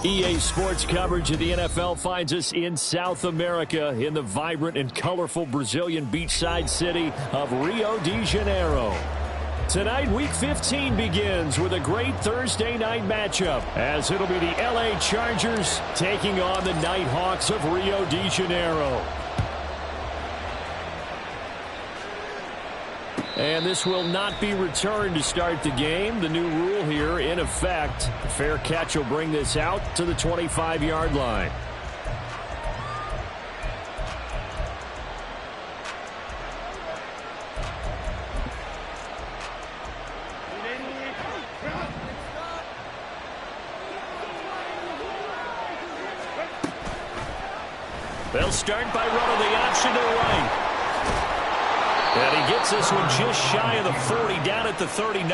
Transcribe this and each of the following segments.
EA Sports coverage of the NFL finds us in South America in the vibrant and colorful Brazilian beachside city of Rio de Janeiro. Tonight, Week 15 begins with a great Thursday night matchup as it'll be the LA Chargers taking on the Nighthawks of Rio de Janeiro. And this will not be returned to start the game. The new rule here in effect. A fair catch will bring this out to the 25-yard line. They'll start by running the option to the right. And he gets this one just shy of the 40, down at the 39.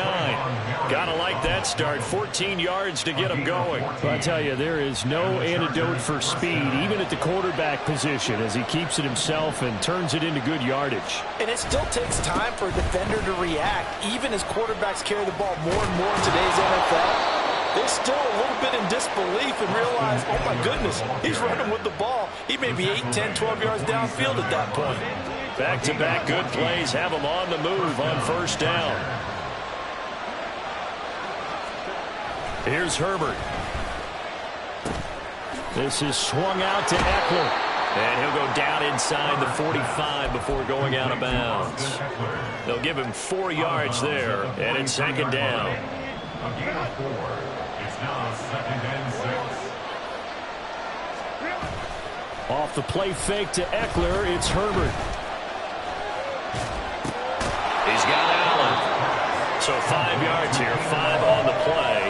Gotta like that start. 14 yards to get him going. Well, I tell you, there is no antidote for speed, even at the quarterback position, as he keeps it himself and turns it into good yardage. And it still takes time for a defender to react, even as quarterbacks carry the ball more and more in today's NFL. They're still a little bit in disbelief and realize, oh my goodness, he's running with the ball. He may be 8, 10, 12 yards downfield at that point. Back-to-back good plays have him on the move on first down. Here's Herbert. This is swung out to Eckler. And he'll go down inside the 45 before going out of bounds. They'll give him 4 yards there, and it's second down. It's now 2nd and 6. Off the play fake to Eckler, it's Herbert. He's got Allen. So 5 yards here, 5 on the play.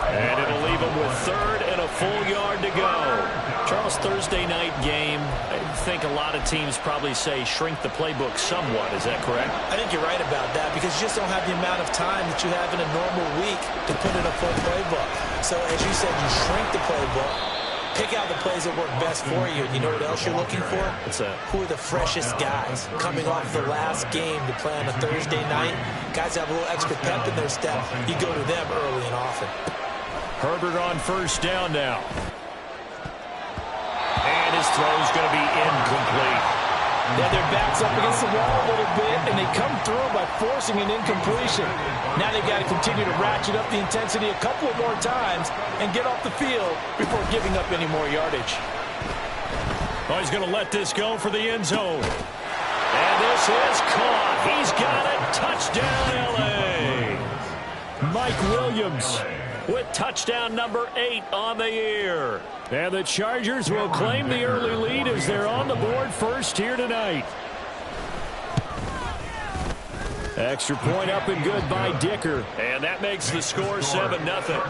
And it'll leave him with 3rd and a full yard to go. Charles, Thursday night game, I think a lot of teams probably say shrink the playbook somewhat. Is that correct? I think you're right about that because you just don't have the amount of time that you have in a normal week to put in a full playbook. So as you said, you shrink the playbook. Pick out the plays that work best for you. You know what else you're looking for? What's that? Who are the freshest guys coming off the last game to play on a Thursday night? Guys have a little extra pep in their step. You go to them early and often. Herbert on first down now. And his throw's going to be incomplete. Yeah, their back's up against the wall a little bit, and they come through by forcing an incompletion. Now they've got to continue to ratchet up the intensity a couple of more times and get off the field before giving up any more yardage. Oh, he's going to let this go for the end zone. And this is caught. He's got it. Touchdown, L.A. Mike Williams with touchdown number 8 on the year. And the Chargers will claim the early lead as they're on the board first here tonight. Extra point up and good by Dicker. And that makes the score 7-0.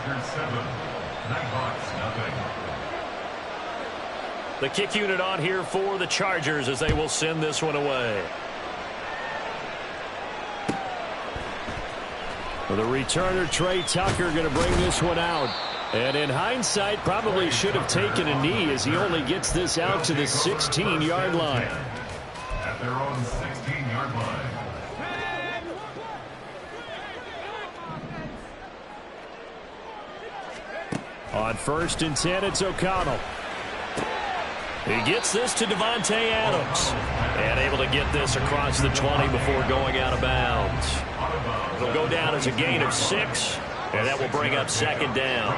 The kick unit on here for the Chargers as they will send this one away. The returner, Trey Tucker, going to bring this one out. And in hindsight, probably should have taken a knee as he only gets this out to the 16-yard line. At their own 16-yard line. On 1st and 10, it's O'Connell. He gets this to Devontae Adams. And able to get this across the 20 before going out of bounds. It'll go down as a gain of 6. And that will bring up second down.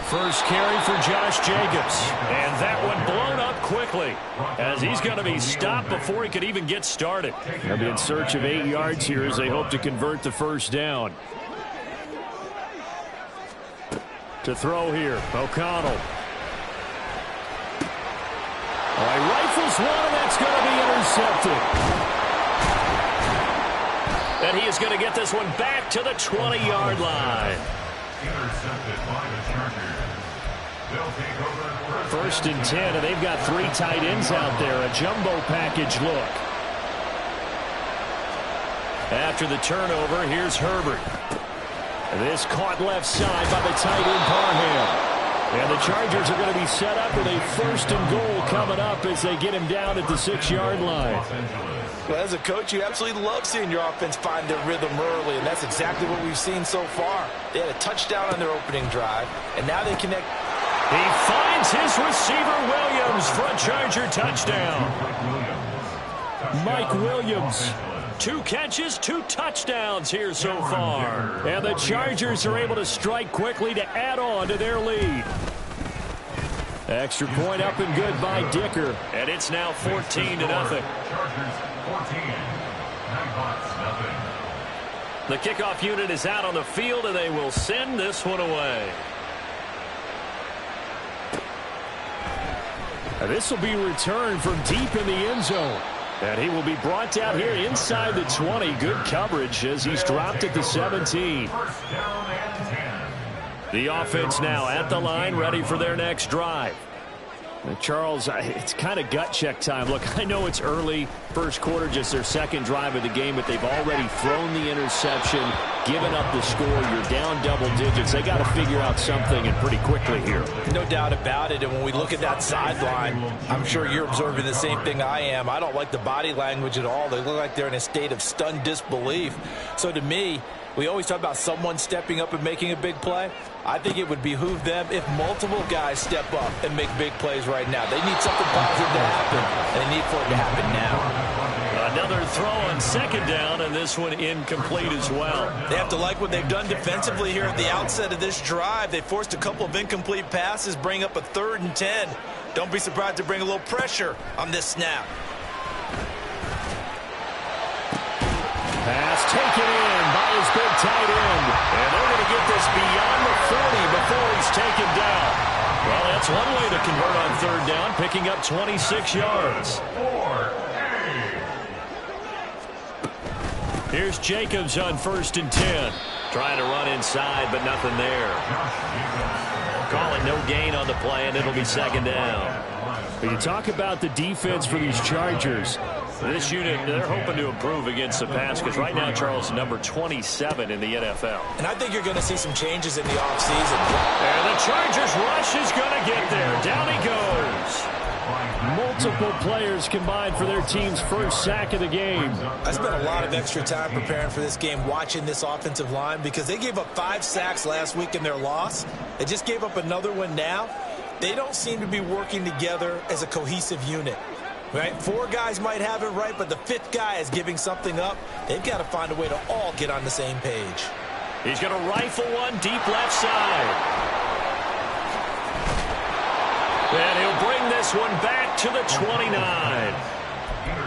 First carry for Josh Jacobs. And that one blown up quickly as he's going to be stopped before he could even get started. They'll be in search of 8 yards here as they hope to convert the first down. To throw here, O'Connell. All right, rifles one, and that's going to be intercepted. And he is going to get this one back to the 20-yard line. Intercepted by the Chargers. They'll take over First and 10, and they've got 3 tight ends out there. A jumbo package look. After the turnover, here's Herbert. This caught left side by the tight end Parham. And the Chargers are going to be set up with a 1st and goal coming up as they get him down at the 6-yard line. Los Angeles. Well, as a coach, you absolutely love seeing your offense find their rhythm early, and that's exactly what we've seen so far. They had a touchdown on their opening drive, and now they connect. He finds his receiver, Williams, for a Charger touchdown. Mike Williams, 2 catches, 2 touchdowns here so far. And the Chargers are able to strike quickly to add on to their lead. Extra point up and good by Dicker. And it's now 14-0. Chargers 14. Nighthawks nothing. The kickoff unit is out on the field, and they will send this one away. And this will be returned from deep in the end zone. And he will be brought down here inside the 20. Good coverage as he's dropped at the 17. First down and 10. The offense now at the line, ready for their next drive. Charles, it's kind of gut check time. Look, I know it's early, first quarter, just their second drive of the game, but they've already thrown the interception, given up the score. You're down double digits. They got to figure out something, and pretty quickly here. No doubt about it, and when we look at that sideline, I'm sure you're observing the same thing I am. I don't like the body language at all. They look like they're in a state of stunned disbelief. So to me, we always talk about someone stepping up and making a big play. I think it would behoove them if multiple guys step up and make big plays right now. They need something positive to happen, and they need for it to happen now. Another throw on second down, and this one incomplete as well. They have to like what they've done defensively here at the outset of this drive. They forced a couple of incomplete passes, bring up a 3rd and 10. Don't be surprised to bring a little pressure on this snap. Pass taken in by his big tight end. And they're going to get this beyond the 40 before he's taken down. Well, that's one way to convert on 3rd down, picking up 26 yards. Here's Jacobs on 1st and 10. Trying to run inside, but nothing there. Call it no gain on the play, and it'll be 2nd down. But you talk about the defense for these Chargers. This unit, they're hoping to improve against the pass because right now, Charles, number 27 in the NFL. And I think you're going to see some changes in the offseason. And the Chargers rush is going to get there. Down he goes. Multiple players combined for their team's first sack of the game. I spent a lot of extra time preparing for this game watching this offensive line because they gave up 5 sacks last week in their loss. They just gave up another one now. They don't seem to be working together as a cohesive unit. Right? 4 guys might have it right, but the 5th guy is giving something up. They've got to find a way to all get on the same page. He's going to rifle one deep left side. And he'll bring this one back to the 29.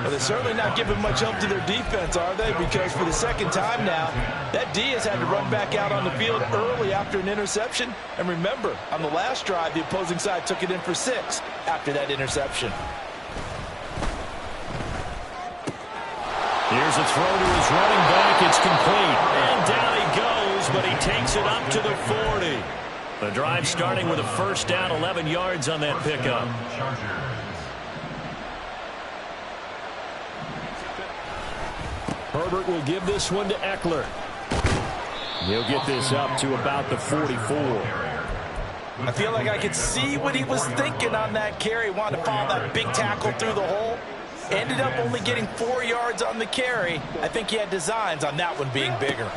Well, they're certainly not giving much help to their defense, are they? Because for the 2nd time now, that D has had to run back out on the field early after an interception. And remember, on the last drive, the opposing side took it in for 6 after that interception. Here's a throw to his running back. It's complete. And down he goes, but he takes it up to the 40. The drive starting with a 1st down, 11 yards on that pickup. Herbert will give this one to Eckler. He'll get this up to about the 44. I feel like I could see what he was thinking on that carry. Wanted to follow that big tackle through the hole. Ended up only getting 4 yards on the carry. I think he had designs on that one being bigger.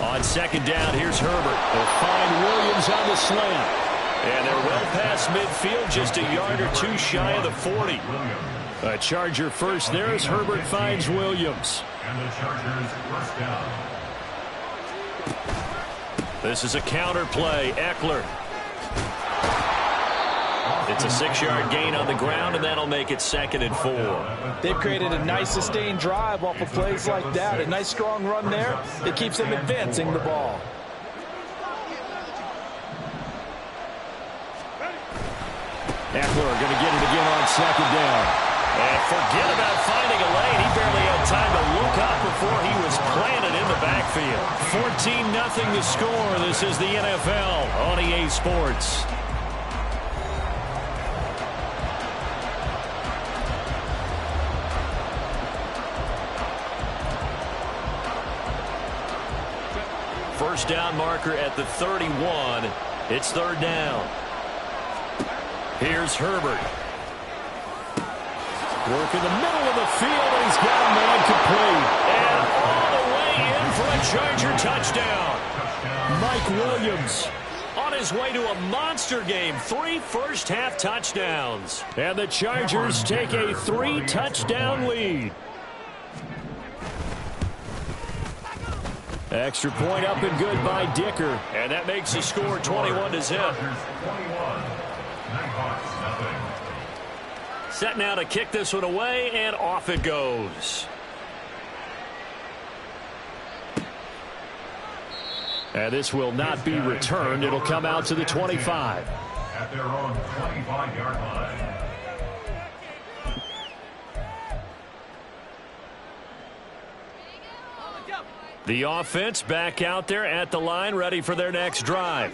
On 2nd down, here's Herbert. They'll find Williams on the slant. And they're well past midfield, just a yard or 2 shy of the 40. A Charger first there as Herbert finds Williams. And the Chargers first down. This is a counter play. Eckler. It's a 6-yard gain on the ground, and that'll make it 2nd and 4. They've created a nice sustained drive off of plays like that. A nice strong run there. It keeps them advancing the ball. Eckler going to get it again on 2nd down. And forget about finding a lane. He barely had time to look up before he was planted in the backfield. 14-0 the score. This is the NFL on EA Sports. First down marker at the 31. It's 3rd down. Here's Herbert. Work in the middle of the field, and he's got incomplete. And all the way in for a Charger touchdown. Mike Williams on his way to a monster game. 3 first-half touchdowns. And the Chargers take a 3-touchdown lead. Extra point up and good by Dicker. And that makes the score 21-0. Set now to kick this one away, and off it goes. And this will not be returned. It'll come out to the 25. At their own 25-yard line. The offense back out there at the line, ready for their next drive.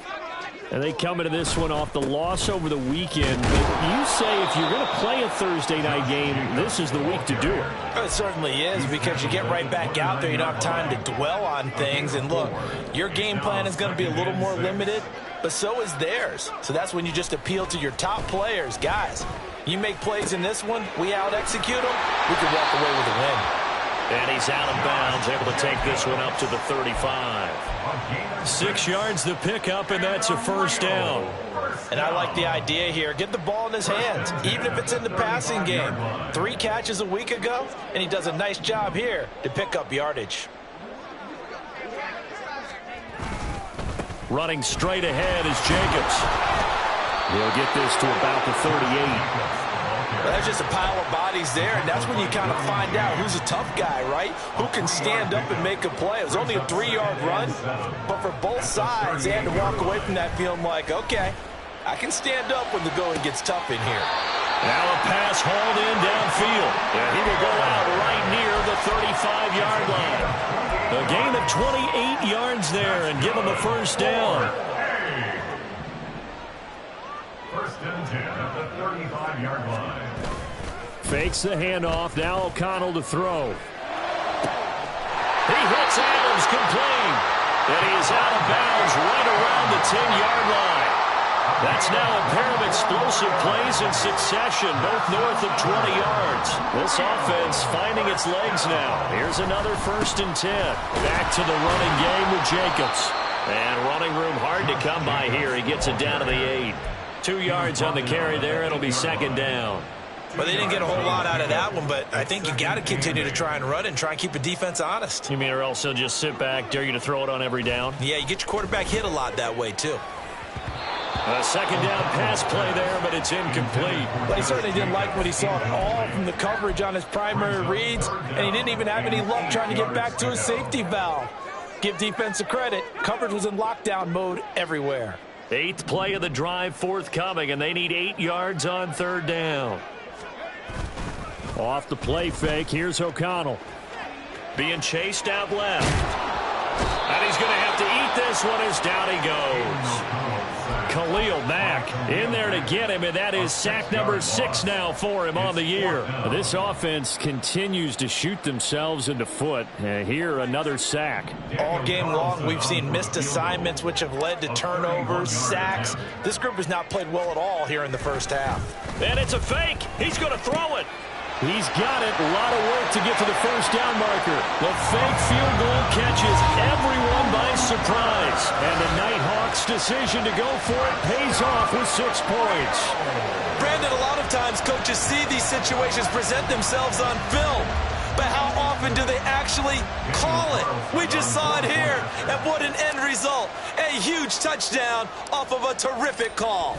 And they come into this one off the loss over the weekend. But you say if you're going to play a Thursday night game, this is the week to do it. It certainly is, because you get right back out there. You don't have time to dwell on things. And look, your game plan is going to be a little more limited, but so is theirs. So that's when you just appeal to your top players. Guys, you make plays in this one, we out-execute them, we can walk away with a win. And he's out of bounds, able to take this one up to the 35. 6 yards the pickup, and that's a first down. And I like the idea here. Get the ball in his hands, even if it's in the passing game. 3 catches a week ago, and he does a nice job here to pick up yardage. Running straight ahead is Jacobs. He'll get this to about the 38. There's just a pile of bodies there, and that's when you kind of find out who's a tough guy, right? Who can stand up and make a play. It was only a 3-yard run, but for both sides, they had to walk away from that feeling like, okay, I can stand up when the going gets tough in here. Now a pass hauled in downfield, and he will go out right near the 35-yard line. A gain of 28 yards there and give him a first down. First and 10 at the 35-yard line. Fakes the handoff. Now O'Connell to throw. He hits Adams complete. And he is out of bounds right around the 10-yard line. That's now a pair of explosive plays in succession, both north of 20 yards. This offense finding its legs now. Here's another first and 10. Back to the running game with Jacobs. And running room hard to come by here. He gets it down to the 8. 2 yards on the carry there. It'll be second down. Well, they didn't get a whole lot out of that one, but I think you got to continue to try and run and try and keep the defense honest. You mean or else he'll just sit back, dare you to throw it on every down? Yeah, you get your quarterback hit a lot that way, too. A second down pass play there, but it's incomplete. But he certainly didn't like what he saw at all from the coverage on his primary reads, and he didn't even have any luck trying to get back to his safety valve. Give defense a credit. Coverage was in lockdown mode everywhere. 8th play of the drive forthcoming, and they need 8 yards on third down. Off the play fake, here's O'Connell. Being chased out left. And he's going to have to eat this one as down he goes. Khalil Mack in there to get him, and that is sack number 6 now for him on the year. This offense continues to shoot themselves in the foot. Here, another sack. All game long, we've seen missed assignments, which have led to turnovers, sacks. This group has not played well at all here in the first half. And it's a fake. He's going to throw it. He's got it. A lot of work to get to the first down marker. The fake field goal catches everyone by surprise. And the Nighthawks' decision to go for it pays off with 6 points. Brandon, a lot of times coaches see these situations present themselves on film. But how often do they actually call it? We just saw it here. And what an end result. A huge touchdown off of a terrific call.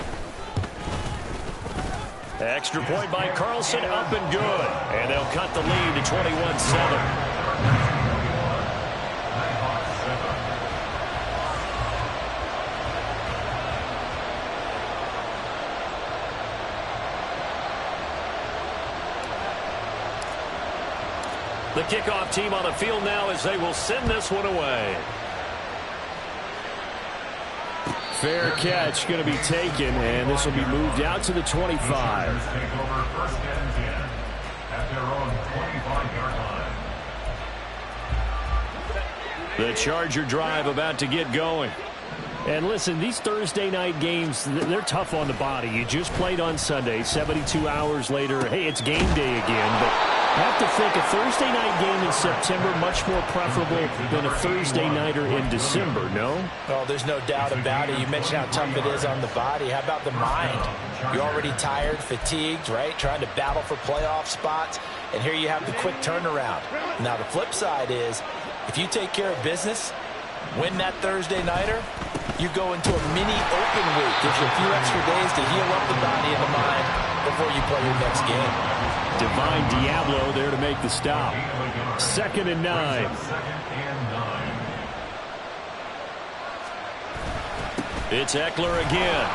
Extra point by Carlson, up and good. And they'll cut the lead to 21-7. The kickoff team on the field now as they will send this one away. Fair catch going to be taken, and this will be moved out to the 25. Take over first and 10 at their own 25-yard line. The Charger drive about to get going. And listen, these Thursday night games, they're tough on the body. You just played on Sunday, 72 hours later. Hey, it's game day again, but I have to think a Thursday night game in September much more preferable than a Thursday nighter in December, no? Oh, there's no doubt about it. You mentioned how tough it is on the body. How about the mind? You're already tired, fatigued, right? Trying to battle for playoff spots. And here you have the quick turnaround. Now, the flip side is, if you take care of business, win that Thursday nighter, you go into a mini open week. Gives you a few extra days to heal up the body and the mind before you play your next game. Divine Diablo there to make the stop. 2nd and 9. It's Eckler again.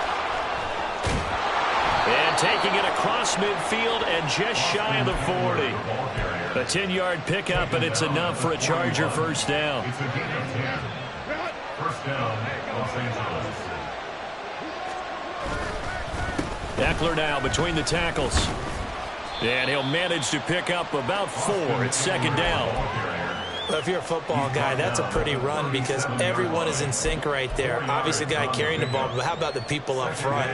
And taking it across midfield and just shy of the 40. A 10-yard pickup, and it's enough for a Charger first down. First down, Los Angeles. Eckler now between the tackles. And he'll manage to pick up about 4. It's 2nd down. Well, if you're a football guy, that's a pretty run because everyone is in sync right there. Obviously, the guy carrying the ball, but how about the people up front?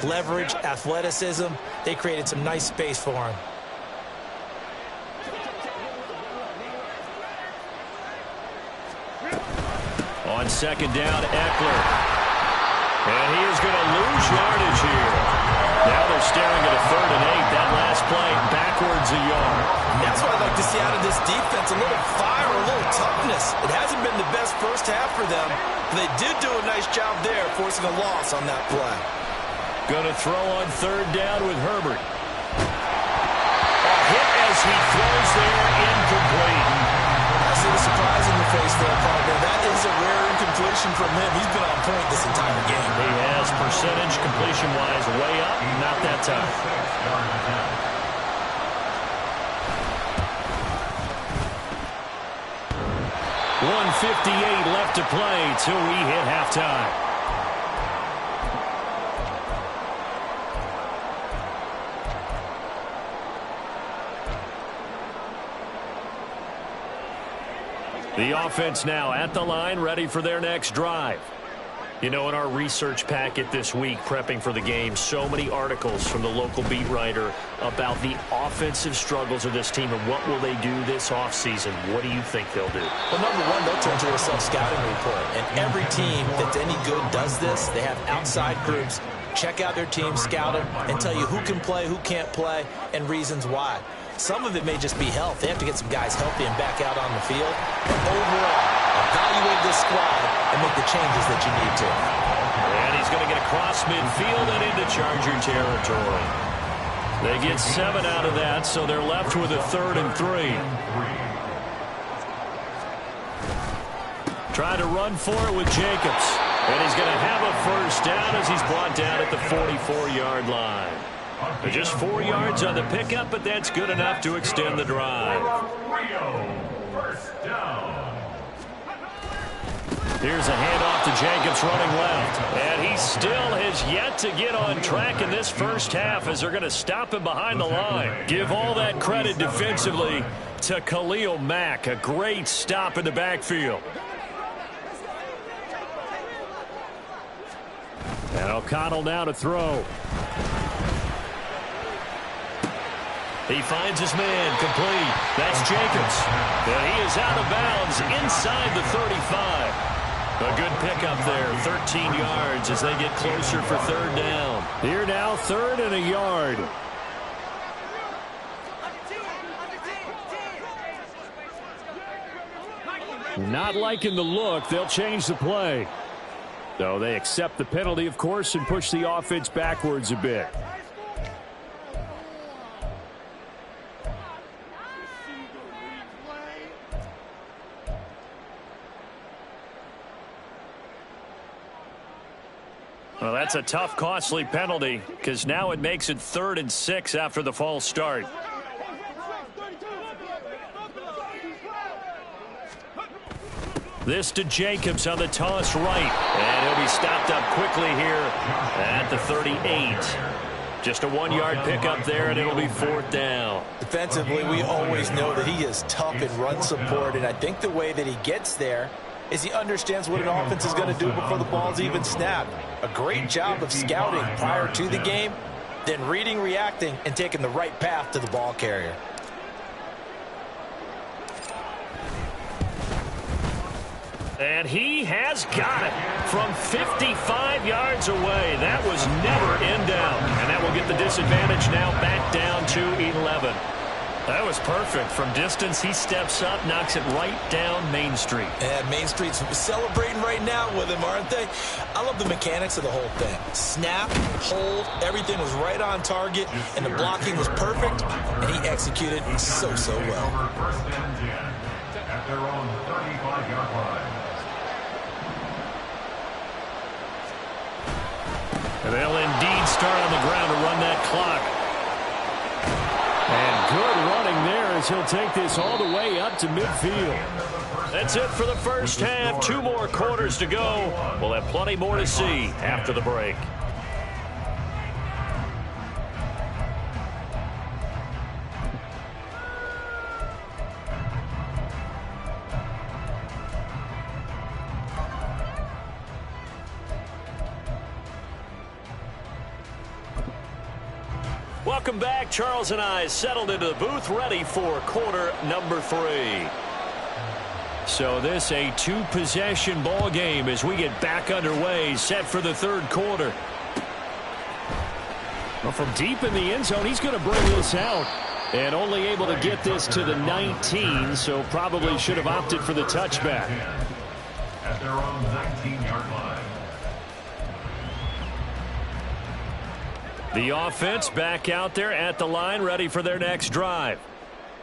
Leverage, athleticism, they created some nice space for him. On 2nd down, Eckler. And he is going to lose yardage here. Now they're staring at a 3rd and 8. That last play backwards a yard. That's what I'd like to see out of this defense. A little fire, a little toughness. It hasn't been the best first half for them. But they did do a nice job there, forcing a loss on that play. Going to throw on 3rd down with Herbert. A hit as he throws there, incomplete. I see the surprise in your face there, partner. That is a rare incompletion from him. He's been on point this entire game. He has percentage completion-wise way up. Not that time. 1:58 left to play till we hit halftime. The offense now at the line, ready for their next drive. You know, in our research packet this week, prepping for the game, so many articles from the local beat writer about the offensive struggles of this team and what will they do this offseason. What do you think they'll do? Well, number one, they'll turn to a self-scouting report. And every team that's any good does this. They have outside groups. Check out their team, scout them, and tell you who can play, who can't play, and reasons why. Some of it may just be health. They have to get some guys healthy and back out on the field. But overall, evaluate this squad and make the changes that you need to. And he's going to get across midfield and into Charger territory. They get 7 out of that, so they're left with a 3rd and 3. Try to run for it with Jacobs. And he's going to have a first down as he's brought down at the 44-yard line. Just 4 yards on the pickup, but that's good enough to extend the drive. First down. Here's a handoff to Jacobs running left. And he still has yet to get on track in this first half as they're going to stop him behind the line. Give all that credit defensively to Khalil Mack. A great stop in the backfield. And O'Connell now to throw. He finds his man, complete. That's Jacobs. And he is out of bounds inside the 35. A good pickup there, 13 yards as they get closer for 3rd down. Here now, 3rd and a yard. Not liking the look, they'll change the play. So they accept the penalty, of course, and push the offense backwards a bit. Well, that's a tough, costly penalty because now it makes it 3rd and 6 after the false start. This to Jacobs on the toss right. And he'll be stopped up quickly here at the 38. Just a 1-yard pickup there, and it'll be 4th down. Defensively, we always know that he is tough in run support, and I think the way that he gets there is he understands what an offense is going to do before the ball's even snapped. A great job of scouting prior to the game, then reading, reacting, and taking the right path to the ball carrier. And he has got it from 55 yards away. That was never in down. And that will get the disadvantage now back down to 11. That was perfect. From distance, he steps up, knocks it right down Main Street. And Main Street's celebrating right now with him, aren't they? I love the mechanics of the whole thing. Snap, hold, everything was right on target, and the blocking was perfect, and he executed so well. First and 10 at their own 35-yard line. And they'll indeed start on the ground to run that clock. And good running there as he'll take this all the way up to midfield. That's it for the first half. 2 more quarters to go. We'll have plenty more to see after the break. Welcome back. Charles and I settled into the booth, ready for quarter number 3. So this a 2-possession ball game as we get back underway, set for the 3rd quarter. Well, from deep in the end zone, he's going to bring this out. And only able to get this to the 19, so probably should have opted for the touchback. At their own 19-yard line. The offense back out there at the line, ready for their next drive.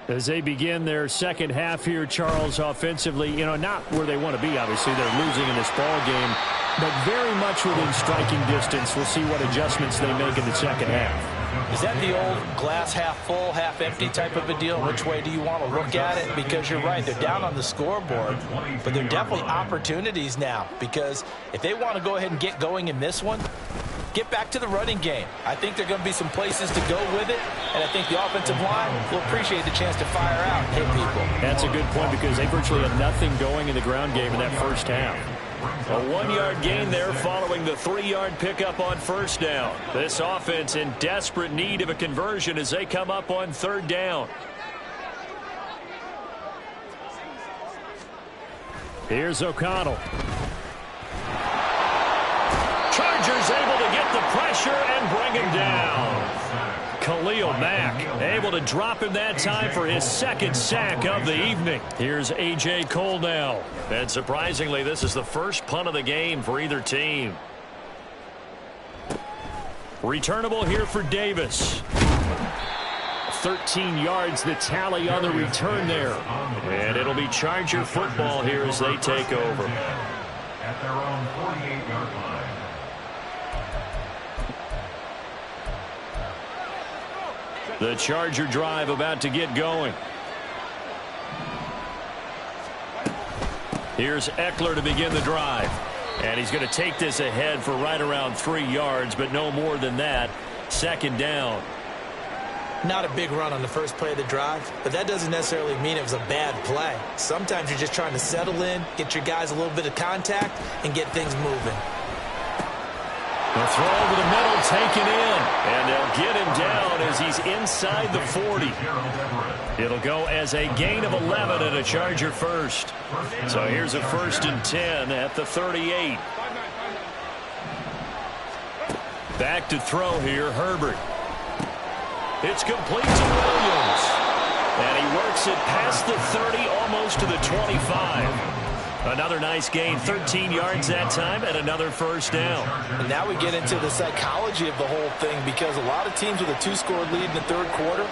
As they begin their second half here, Charles, offensively, not where they want to be, obviously. They're losing in this ball game, but very much within striking distance. We'll see what adjustments they make in the second half. Is that the old glass half full, half empty type of a deal? Which way do you want to look at it? Because you're right, they're down on the scoreboard, but they're definitely opportunities now, because if they want to go ahead and get going in this one, get back to the running game. I think there are going to be some places to go with it, and I think the offensive line will appreciate the chance to fire out and hit people. That's a good point because they virtually had nothing going in the ground game in that first half. A 1-yard gain there following the 3-yard pickup on first down. This offense in desperate need of a conversion as they come up on 3rd down. Here's O'Connell. Chargers able to get the pressure and bring him down. Khalil Mack able to drop him that time for his 2nd sack of the evening. Here's A.J. Cole now. And surprisingly, this is the first punt of the game for either team. Returnable here for Davis. 13 yards the tally on the return there. And it'll be Charger football here as they take over. At their own 48-yard line. The Charger drive about to get going. Here's Eckler to begin the drive. And he's going to take this ahead for right around 3 yards, but no more than that. 2nd down. Not a big run on the first play of the drive, but that doesn't necessarily mean it was a bad play. Sometimes you're just trying to settle in, get your guys a little bit of contact, and get things moving. The throw over the middle, taken in. And they'll get him down as he's inside the 40. It'll go as a gain of 11 and a Charger first. So here's a 1st and 10 at the 38. Back to throw here, Herbert. It's complete to Williams. And he works it past the 30, almost to the 25. Another nice gain, 13 yards that time, and another 1st down. And now we get into the psychology of the whole thing, because a lot of teams with a 2-score lead in the 3rd quarter,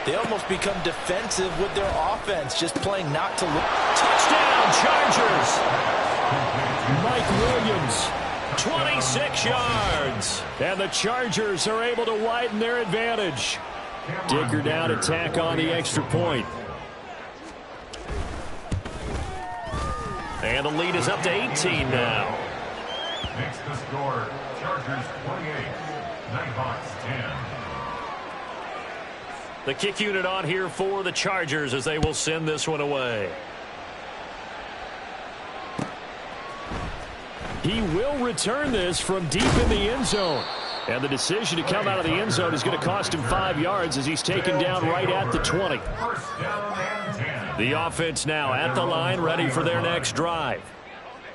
they almost become defensive with their offense, just playing not to lose. Touchdown, Chargers! Mike Williams, 26 yards. And the Chargers are able to widen their advantage. Dicker down to tack on the extra point. And the lead is up to 18 now. Makes the score Chargers 28, Nighthawks 10. The kick unit on here for the Chargers as they will send this one away. He will return this from deep in the end zone. And the decision to come out of the end zone is going to cost him 5 yards as he's taken down right at the 20. First down and 10. The offense now at the line, ready for their next drive.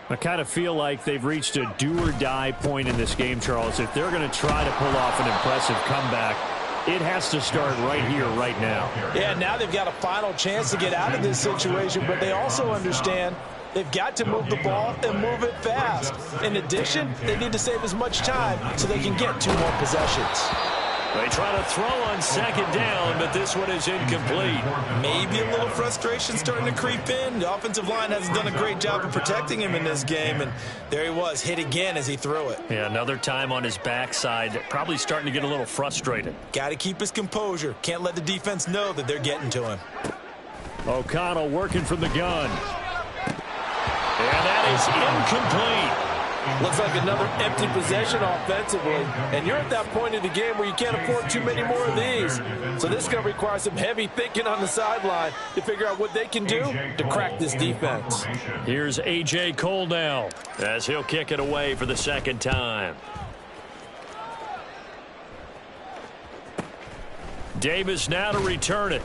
I kind of feel like they've reached a do-or-die point in this game, Charles. If they're going to try to pull off an impressive comeback, it has to start right here, right now. Yeah, now they've got a final chance to get out of this situation, but they also understand they've got to move the ball and move it fast. In addition, they need to save as much time so they can get 2 more possessions. They try to throw on second down, but this one is incomplete. Maybe a little frustration starting to creep in. The offensive line hasn't done a great job of protecting him in this game, and there he was, hit again as he threw it. Yeah, another time on his backside, probably starting to get a little frustrated. Got to keep his composure. Can't let the defense know that they're getting to him. O'Connell working from the gun. And that is incomplete. Looks like another empty possession offensively, and you're at that point in the game where you can't afford too many more of these. So this is going to require some heavy thinking on the sideline to figure out what they can do to crack this defense. Here's A.J. Cole now as he'll kick it away for the second time. Davis now to return it.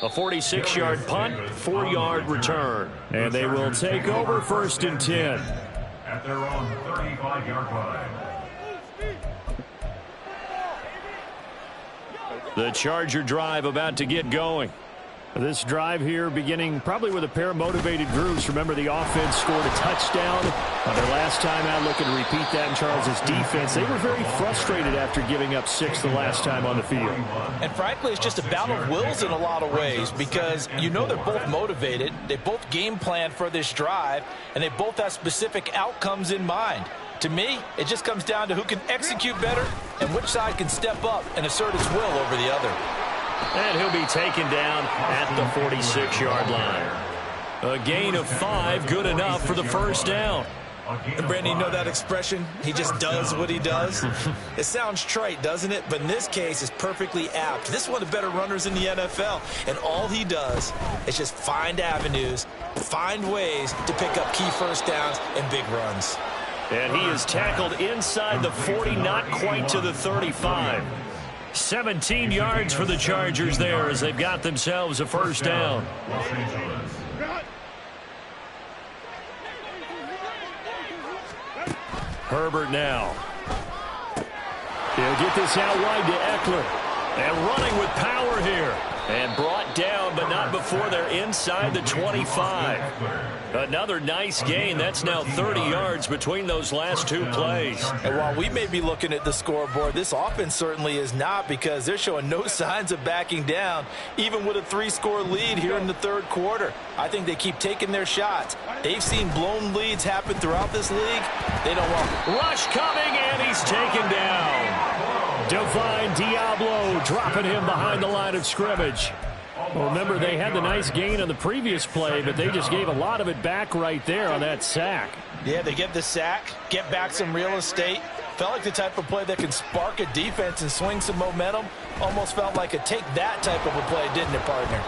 A 46-yard punt, 4-yard return. And they will take over 1st and 10. At their own 35-yard line. The Charger drive about to get going. This drive here beginning probably with a pair of motivated groups. Remember, the offense scored a touchdown on their last time out. Looking to repeat that in Charles's defense. They were very frustrated after giving up 6 the last time on the field. And frankly, it's just a battle of wills in a lot of ways because you know they're both motivated. They both game plan for this drive, and they both have specific outcomes in mind. To me, it just comes down to who can execute better and which side can step up and assert its will over the other. And he'll be taken down at the 46-yard line. A gain of 5, good enough for the first down. And Brandon, you know that expression? He just does what he does. It sounds trite, doesn't it? But in this case, it's perfectly apt. This is one of the better runners in the NFL. And all he does is just find avenues, find ways to pick up key first downs and big runs. And he is tackled inside the 40, not quite to the 35. 17 yards for the Chargers there as they've got themselves a first down. Herbert now. He'll get this out wide to Eckler. And running with power here. And brought down, but not before they're inside the 25. Another nice gain. That's now 30 yards between those last 2 plays. And while we may be looking at the scoreboard, this offense certainly is not because they're showing no signs of backing down, even with a 3-score lead here in the 3rd quarter. I think they keep taking their shots. They've seen blown leads happen throughout this league. They don't want rush coming, and he's taken down. Divine Diablo dropping him behind the line of scrimmage. Well, remember, they had the nice gain on the previous play, but they just gave a lot of it back right there on that sack. Yeah, they get the sack, get back some real estate. Felt like the type of play that can spark a defense and swing some momentum. Almost felt like a take-that type of a play, didn't it, partner?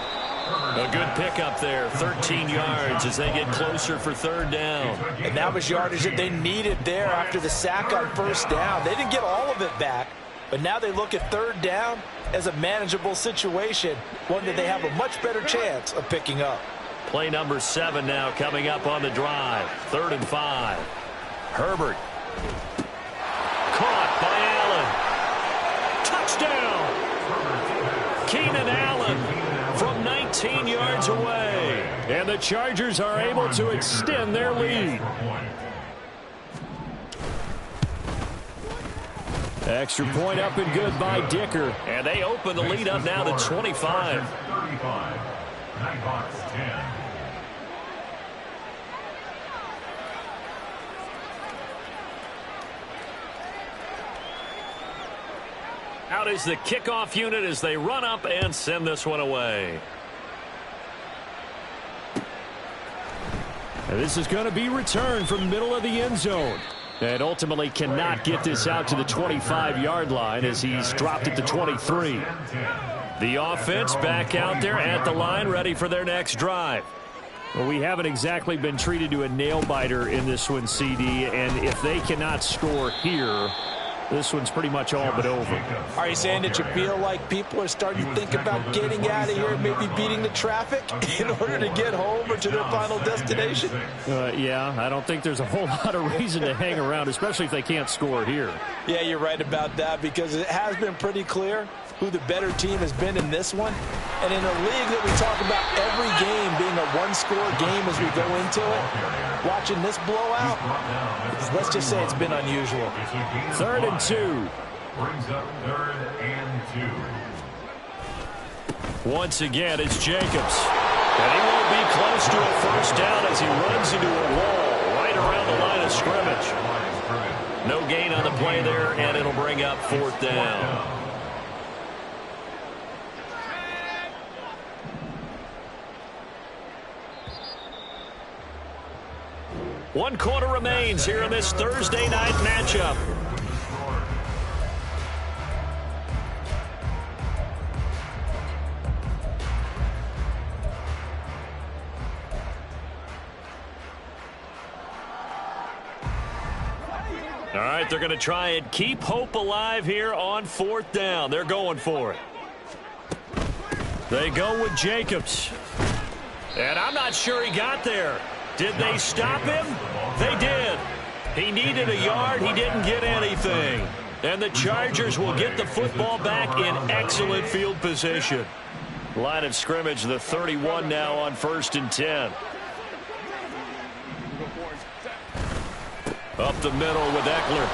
A good pickup there, 13 yards as they get closer for 3rd down. And that was yardage that they needed there after the sack on 1st down. They didn't get all of it back, but now they look at 3rd down as a manageable situation, one that they have a much better chance of picking up. Play number 7 now coming up on the drive. 3rd and 5. Herbert. Caught by Allen. Touchdown. Keenan Allen from 19 yards away. And the Chargers are able to extend their lead. Extra point up and good by Dicker. And they open the lead up now to 25. 35. Nighthawks 10. Out is the kickoff unit as they run up and send this one away. And this is going to be returned from the middle of the end zone. And ultimately cannot get this out to the 25-yard line as he's dropped at the 23. The offense back out there at the line, ready for their next drive. Well, we haven't exactly been treated to a nail-biter in this one, CD, and if they cannot score here, This one's pretty much all but over. Are you saying that you feel like people are starting to think about getting out of here and maybe beating the traffic in order to get home or to their final destination? Yeah, I don't think there's a whole lot of reason to hang around, especially if they can't score here. Yeah, you're right about that, because it has been pretty clear who the better team has been in this one. And in a league that we talk about every game being a one-score game as we go into it, watching this blowout, let's just say it's been unusual. 3rd and 2. Brings up 3rd and 2. Once again, it's Jacobs. And he won't be close to a first down as he runs into a wall right around the line of scrimmage. No gain on the play there, and it'll bring up 4th down. One quarter remains here in this Thursday night matchup. All right, they're going to try and keep hope alive here on 4th down. They're going for it. They go with Jacobs. And I'm not sure he got there. Did they stop him? They did. He needed a yard. He didn't get anything. And the Chargers will get the football back in excellent field position. Line of scrimmage, the 31 now on 1st and 10. Up the middle with Eckler.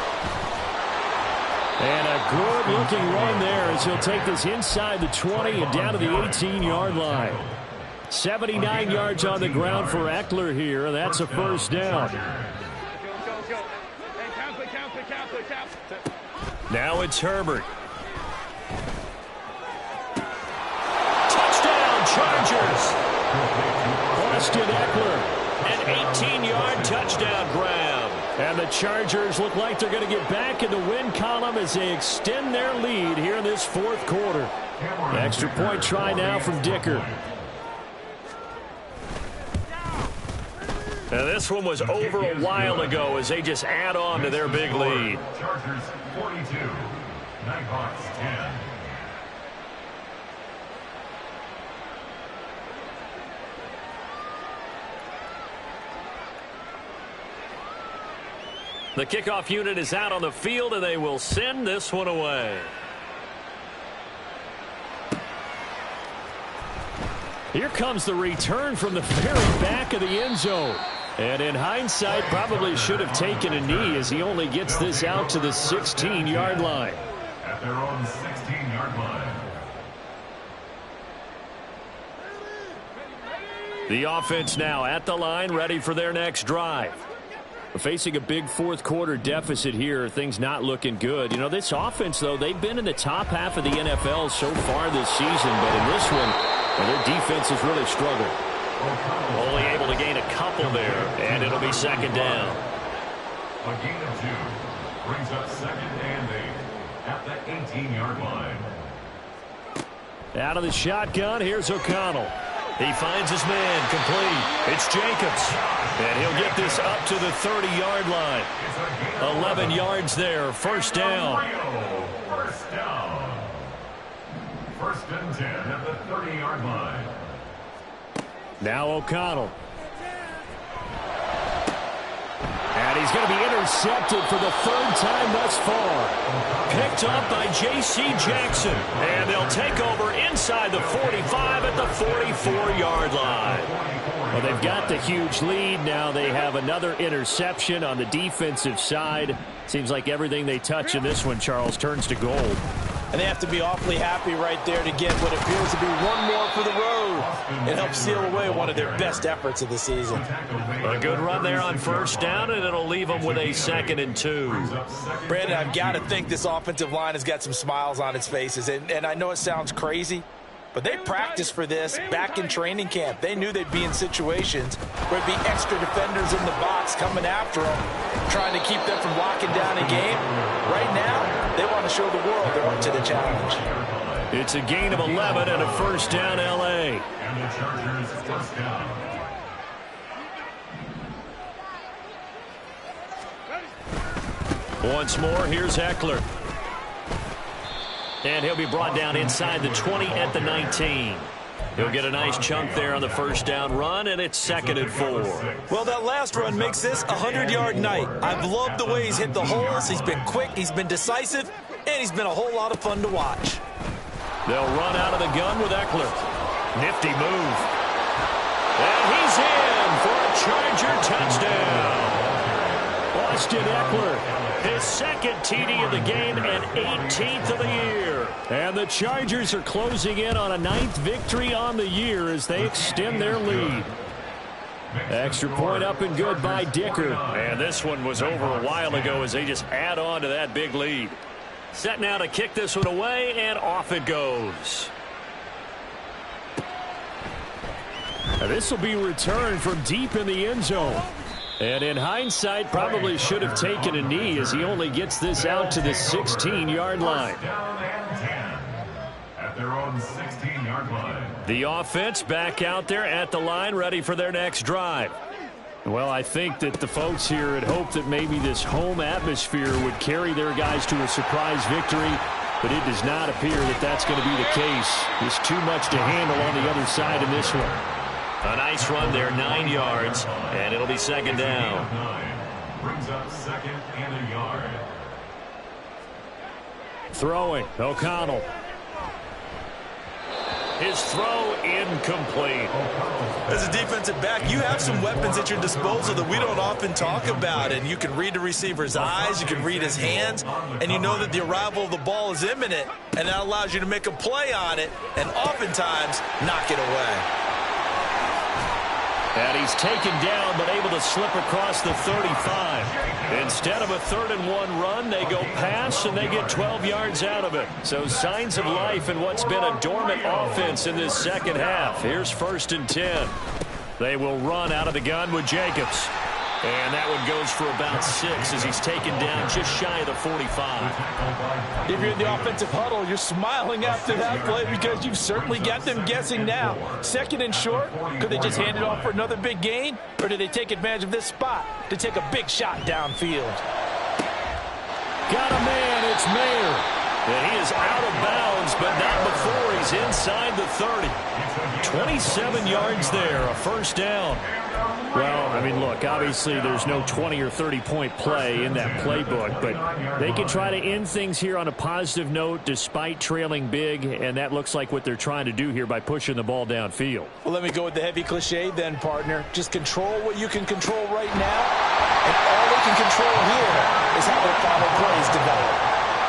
And a good-looking run there as he'll take this inside the 20 and down to the 18-yard line. 79 yards on the ground for Eckler here. That's a first down. Now it's Herbert. Touchdown, Chargers. Austin Eckler, an 18-yard touchdown grab. And the Chargers look like they're going to get back in the win column as they extend their lead here in this 4th quarter. Extra point try now from Dicker. Now this one was over a while ago as they just add on to their big lead. Chargers 42, Nighthawks 10. The kickoff unit is out on the field, and they will send this one away. Here comes the return from the very back of the end zone. And in hindsight, probably should have taken a knee as he only gets this out to the 16-yard line. At their own 16-yard line. The offense now at the line, ready for their next drive. Facing a big 4th quarter deficit here, things not looking good. You know, this offense, though, they've been in the top half of the NFL so far this season, but in this one, their defense has really struggled. Only able to gain a couple there, and it'll be 2nd down. A gain of 2 brings up 2nd and 8 at the 18-yard line. Out of the shotgun, here's O'Connell. He finds his man complete. It's Jacobs. And he'll get this up to the 30-yard line. 11 yards there, first down. First down. 1st and 10 at the 30-yard line. Now O'Connell. And he's going to be intercepted for the 3rd time thus far. Picked up by J.C. Jackson. And they'll take over inside the 45 at the 44-yard line. Well, they've got the huge lead. Now they have another interception on the defensive side. Seems like everything they touch in this one, Charles, turns to gold. And they have to be awfully happy right there to get what appears to be one more for the road and help seal away one of their best efforts of the season. A good run there on first down, and it'll leave them with a 2nd and 2. Brandon, I've got to think this offensive line has got some smiles on its faces. And I know it sounds crazy, but they practiced for this back in training camp. They knew they'd be in situations where it'd be extra defenders in the box coming after them, trying to keep them from locking down a game. Right now, they want to show the world they're up to the challenge. It's a gain of 11 and a first down, L.A. And the Chargers first down. Once more, here's Eckler. And he'll be brought down inside the 20 at the 19. He'll get a nice chunk there on the first down run, and it's 2nd and 4. Well, that last run makes this a 100-yard night. I've loved the way he's hit the holes. He's been quick, he's been decisive, and he's been a whole lot of fun to watch. They'll run out of the gun with Eckler. Nifty move. And he's in for a Charger touchdown. Austin Eckler, his 2nd TD of the game and 18th of the year. And the Chargers are closing in on a 9th victory on the year as they extend their lead. Extra point up and good by Dicker. And this one was over a while ago as they just add on to that big lead. Set now to kick this one away, and off it goes. Now this will be returned from deep in the end zone. And in hindsight, probably should have taken a knee as he only gets this out to the 16-yard line. Down and 10 at their own 16-yard line. The offense back out there at the line, ready for their next drive. Well, I think that the folks here had hoped that maybe this home atmosphere would carry their guys to a surprise victory, but it does not appear that that's going to be the case. There's too much to handle on the other side in this one. A nice run there, 9 yards, and it'll be 2nd down. Brings up 2nd and a yard. Throwing, O'Connell. His throw incomplete. As a defensive back, you have some weapons at your disposal that we don't often talk about. And you can read the receiver's eyes, you can read his hands, and you know that the arrival of the ball is imminent. And that allows you to make a play on it and oftentimes knock it away. And he's taken down but able to slip across the 35. Instead of a 3rd and 1 run, they go pass and they get 12 yards out of it. So signs of life in what's been a dormant offense in this second half. Here's 1st and 10. They will run out of the gun with Jacobs. And that one goes for about 6 as he's taken down just shy of the 45. If you're in the offensive huddle, you're smiling after that play because you've certainly got them guessing now. 2nd and short, could they just hand it off for another big gain? Or did they take advantage of this spot to take a big shot downfield? Got a man, it's Mayer. And he is out of bounds, but not before he's inside the 30. 27 yards there, a 1st down. Well, I mean, look, obviously there's no 20 or 30-point play in that playbook, but they can try to end things here on a positive note despite trailing big, and that looks like what they're trying to do here by pushing the ball downfield. Well, let me go with the heavy cliche then, partner. Just control what you can control right now, and all they can control here is how their final plays develop.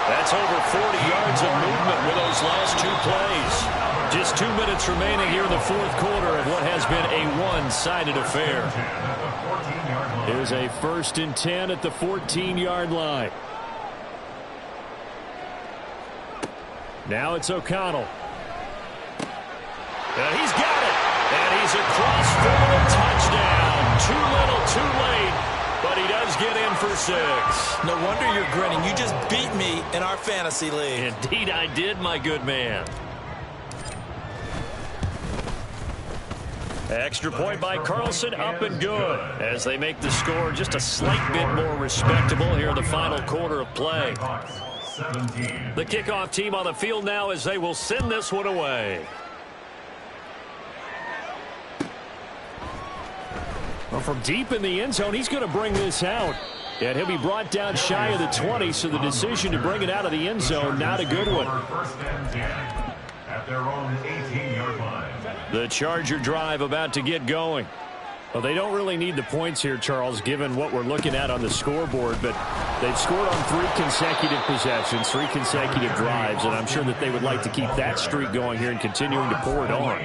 That's over 40 yards of movement with those last 2 plays. Just 2 minutes remaining here in the 4th quarter of what has been a one-sided affair. Here's a 1st and 10 at the 14-yard line. Now it's O'Connell. And he's got it. And he's across for a touchdown. Too little, too late. But he does get in for 6. No wonder you're grinning. You just beat me in our fantasy league. Indeed I did, my good man. Extra point by Carlson, up and good, as they make the score just a slight bit more respectable here in the final quarter of play. The kickoff team on the field now as they will send this one away. Well, from deep in the end zone, he's going to bring this out. And he'll be brought down shy of the 20, so the decision to bring it out of the end zone, not a good one. At their own 18-yard line. The Charger drive about to get going. Well, they don't really need the points here, Charles, given what we're looking at on the scoreboard, but they've scored on 3 consecutive possessions, 3 consecutive drives, and I'm sure that they would like to keep that streak going here and continuing to pour it on.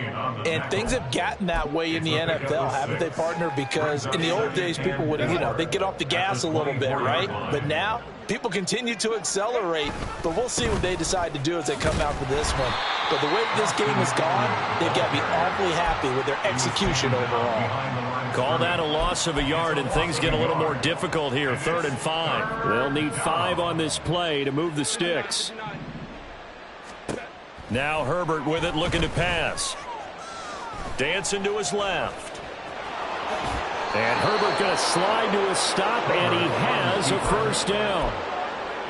And things have gotten that way in the NFL, haven't they, partner? Because in the old days, people would, they'd get off the gas a little bit, right? But now, people continue to accelerate, but we'll see what they decide to do as they come out for this one. But the way this game has gone, they've got to be awfully happy with their execution overall. Call that a loss of a yard, and things get a little more difficult here. 3rd and 5. They'll need 5 on this play to move the sticks. Now Herbert with it, looking to pass. Dancing to his left. And Herbert going to slide to a stop, and he has a 1st down.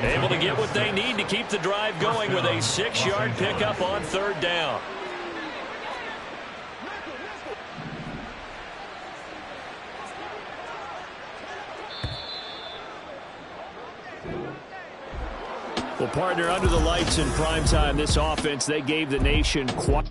Able to get what they need to keep the drive going with a 6-yard pickup on 3rd down. Well, partner, under the lights in prime time, this offense, they gave the nation quite